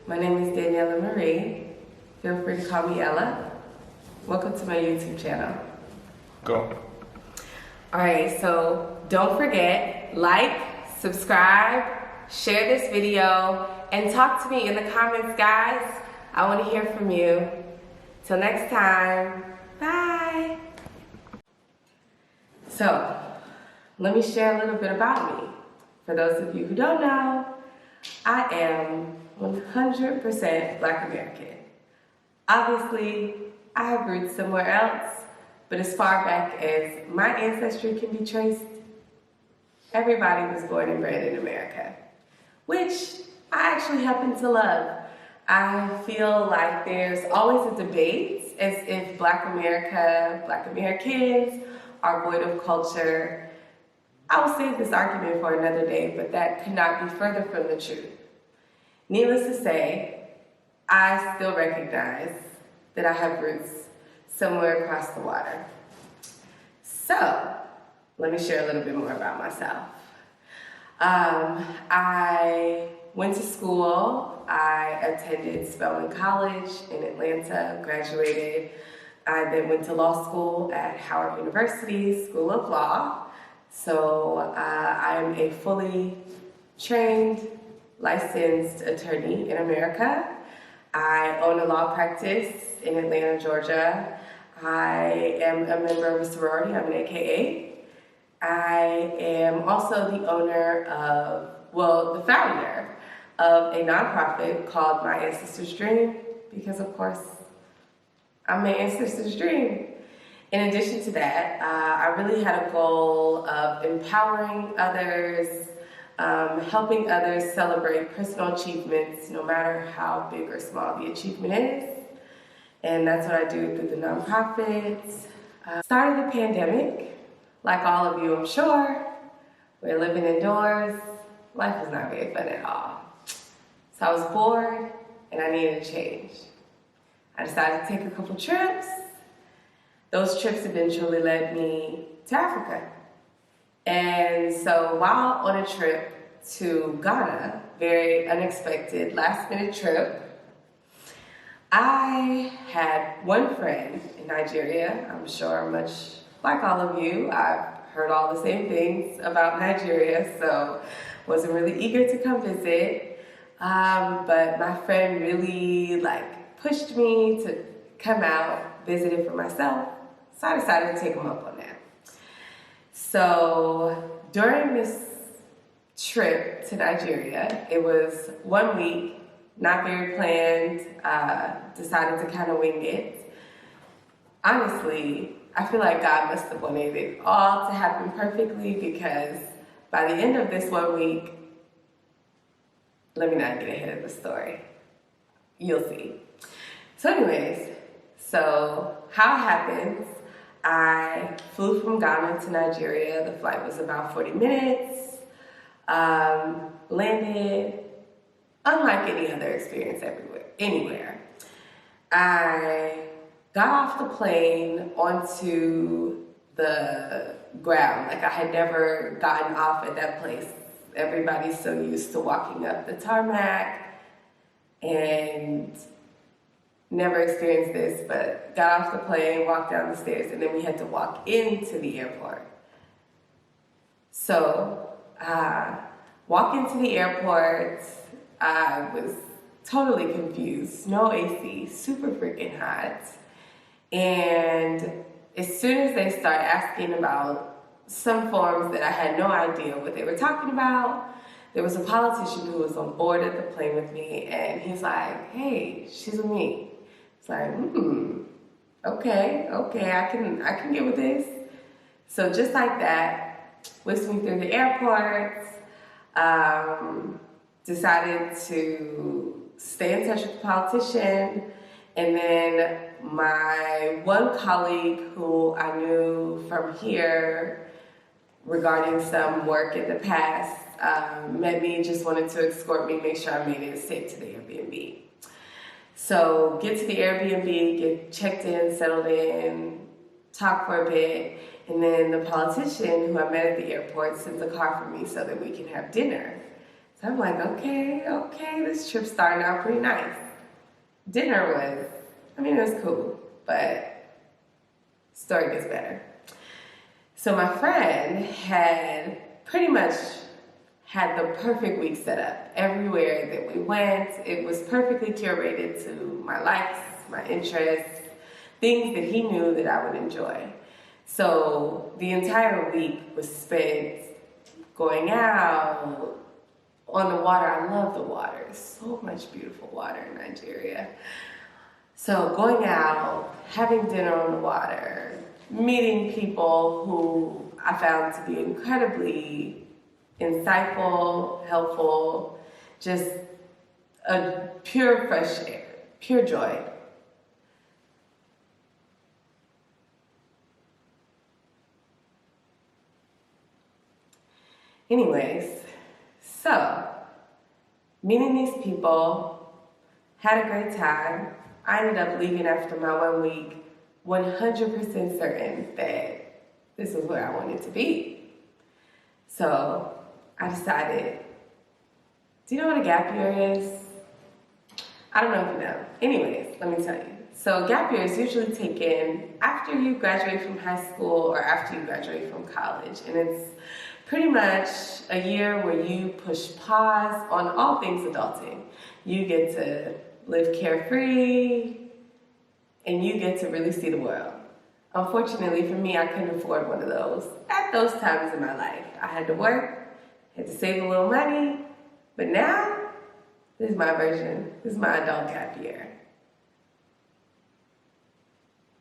My name is Daniela Marie. Feel free to call me Ella. Welcome to my YouTube channel. Go. Alright, so don't forget, like, subscribe, share this video, and talk to me in the comments, guys. I want to hear from you. Till next time, bye. So, let me share a little bit about me. For those of you who don't know, I am 100% Black American. Obviously, I have roots somewhere else, but as far back as my ancestry can be traced, everybody was born and bred in America, which I actually happen to love. I feel like there's always a debate as if Black America, Black Americans are void of culture. I will save this argument for another day, but that could not be further from the truth. Needless to say, I still recognize that I have roots somewhere across the water. So, let me share a little bit more about myself. I went to school. I attended Spelman College in Atlanta, graduated. I then went to law school at Howard University School of Law. So I'm a fully trained, licensed attorney in America. I own a law practice in Atlanta, Georgia. I am a member of a sorority. I'm an AKA. I am also the owner of, the founder of a nonprofit called My Ancestors Dream, because of course, I'm my ancestors' dream. In addition to that, I really had a goal of empowering others, helping others celebrate personal achievements, no matter how big or small the achievement is. And that's what I do through the nonprofits. Started the pandemic, like all of you, I'm sure. We're living indoors. Life was not very fun at all. So I was bored and I needed a change. I decided to take a couple trips. Those trips eventually led me to Africa. And so while on a trip to Ghana, very unexpected last minute trip, I had one friend in Nigeria. I'm sure much like all of you, I've heard all the same things about Nigeria, so wasn't really eager to come visit. But my friend really pushed me to come out, visit it for myself. So I decided to take him up on that. So during this trip to Nigeria, it was 1 week, not very planned, decided to kind of wing it. Honestly, I feel like God must have wanted it all to happen perfectly, because by the end of this 1 week, let me not get ahead of the story. You'll see. So anyways, how it happens, I flew from Ghana to Nigeria. The flight was about 40 minutes. Landed, unlike any other experience anywhere. I got off the plane onto the ground. I had never gotten off at that place. Everybody's so used to walking up the tarmac and never experienced this, but got off the plane, walked down the stairs, and then we had to walk into the airport. So, walk into the airport, I was totally confused. No AC, super freaking hot. And as soon as they start asking about some forms that I had no idea what they were talking about, there was a politician who was on board at the plane with me, and he's like, "Hey, she's with me." It's like, okay, I can get with this. So just like that, whisked me through the airport, decided to stay in touch with the politician, and then my one colleague who I knew from here regarding some work in the past met me, just wanted to escort me, make sure I made it safe to the Airbnb. So get to the Airbnb, get checked in, settled in, talk for a bit, and then the politician who I met at the airport sends a car for me so that we can have dinner. So I'm like, okay, this trip's starting out pretty nice. Dinner was, it was cool, but story gets better. So my friend had pretty much had the perfect week set up. Everywhere that we went, it was perfectly curated to my likes, my interests, things that he knew that I would enjoy. So the entire week was spent going out, on the water. I love the water. So much beautiful water in Nigeria. So going out, having dinner on the water, meeting people who I found to be incredibly insightful, helpful, just a pure fresh air, pure joy. Anyways, so meeting these people, had a great time. I ended up leaving after my 1 week 100% certain that this was where I wanted to be. So I decided, do you know what a gap year is? I don't know if you know. Anyways, let me tell you. So gap year is usually taken after you graduate from high school or after you graduate from college. And it's pretty much a year where you push pause on all things adulting. You get to live carefree and you get to really see the world. Unfortunately for me, I couldn't afford one of those at those times in my life. I had to work, had to save a little money, but now, this is my version. This is my adult gap year.